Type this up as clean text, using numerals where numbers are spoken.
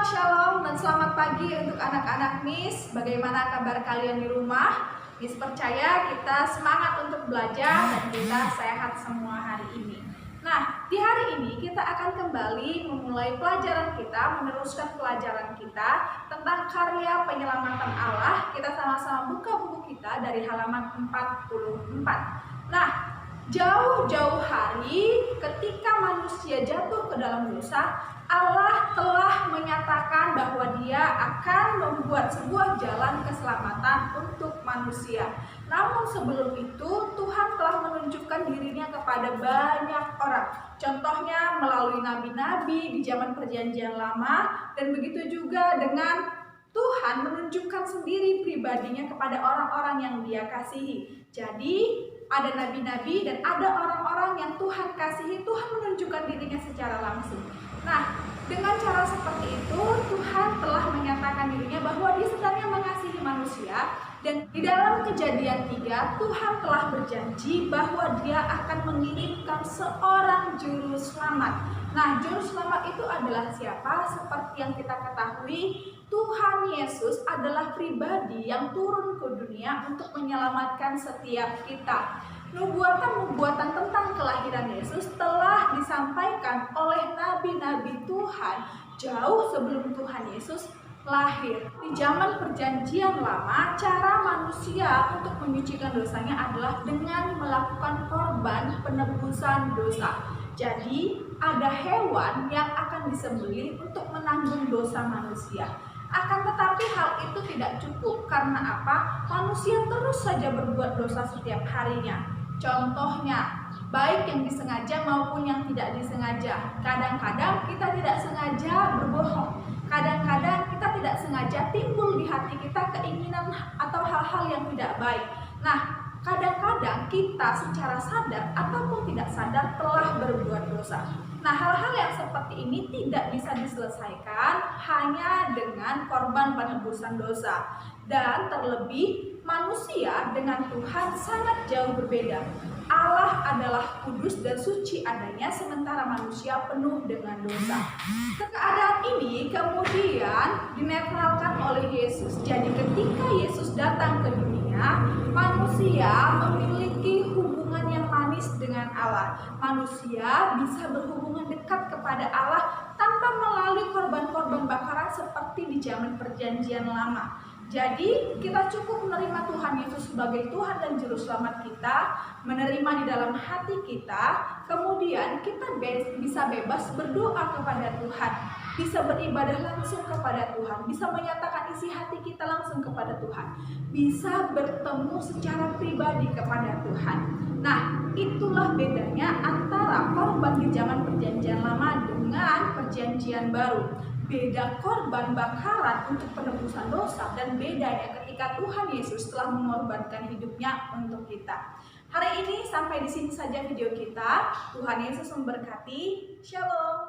Shalom dan selamat pagi untuk anak-anak Miss. Bagaimana kabar kalian di rumah? Miss percaya kita semangat untuk belajar dan kita sehat semua hari ini. Nah, di hari ini kita akan kembali memulai pelajaran kita, meneruskan pelajaran kita tentang karya penyelamatan Allah. Kita sama-sama buka buku kita dari halaman 44. Nah, jauh-jauh hari ketika manusia jatuh ke dalam dosa, Allah telah menyatakan bahwa Dia akan membuat sebuah jalan keselamatan untuk manusia. Namun sebelum itu Tuhan telah menunjukkan dirinya kepada banyak orang. Contohnya melalui nabi-nabi di zaman Perjanjian Lama, dan begitu juga dengan Tuhan menunjukkan sendiri pribadinya kepada orang-orang yang Dia kasihi. Jadi ada nabi-nabi dan ada orang-orang yang Tuhan kasihi, Tuhan menunjukkan dirinya secara langsung. Nah, dengan cara seperti itu Tuhan telah menyatakan dirinya bahwa Dia sebenarnya mengasihi manusia. Dan di dalam Kejadian 3 Tuhan telah berjanji bahwa Dia akan mengirimkan seorang juru selamat. Nah, juru selamat itu adalah siapa? Seperti yang kita ketahui, Tuhan Yesus adalah pribadi yang turun ke dunia untuk menyelamatkan setiap kita. Nubuatan-nubuatan tentang kelahiran Yesus telah disampaikan oleh nabi-nabi Tuhan jauh sebelum Tuhan Yesus lahir. Di zaman Perjanjian Lama, cara manusia untuk menyucikan dosanya adalah dengan melakukan korban penebusan dosa. Jadi, ada hewan yang akan disembelih untuk menanggung dosa manusia. Akan tetapi hal itu tidak cukup. Karena apa? Manusia terus saja berbuat dosa setiap harinya. Contohnya, baik yang disengaja maupun yang tidak disengaja. Kadang-kadang kita tidak sengaja berbohong. Kadang-kadang kita tidak sengaja timbul di hati kita keinginan atau hal-hal yang tidak baik. Nah, kadang-kadang kita secara sadar ataupun tidak sadar telah berbuat dosa. Nah, hal-hal yang seperti ini tidak bisa diselesaikan hanya dengan korban penebusan dosa. Dan terlebih, manusia dengan Tuhan sangat jauh berbeda. Allah adalah kudus dan suci adanya, sementara manusia penuh dengan dosa. Keadaan ini kemudian dinetralkan oleh Yesus. Jadi ketika Yesus datang ke dunia, manusia memiliki hubungan yang manis dengan Allah. Manusia bisa berhubungan dekat kepada Allah tanpa melalui korban-korban bakaran seperti di zaman Perjanjian Lama. Jadi kita cukup menerima Tuhan Yesus sebagai Tuhan dan Juru Selamat kita, menerima di dalam hati kita, kemudian kita bisa bebas berdoa kepada Tuhan, bisa beribadah langsung kepada Tuhan, bisa menyatakan isi hati kita langsung kepada Tuhan, bisa bertemu secara pribadi kepada Tuhan. Nah, itulah bedanya antara korban di zaman Perjanjian Lama dengan Perjanjian Baru. Beda korban bakaran untuk penebusan dosa dan bedanya ketika Tuhan Yesus telah mengorbankan hidupnya untuk kita. Hari ini sampai di sini saja video kita. Tuhan Yesus memberkati. Shalom.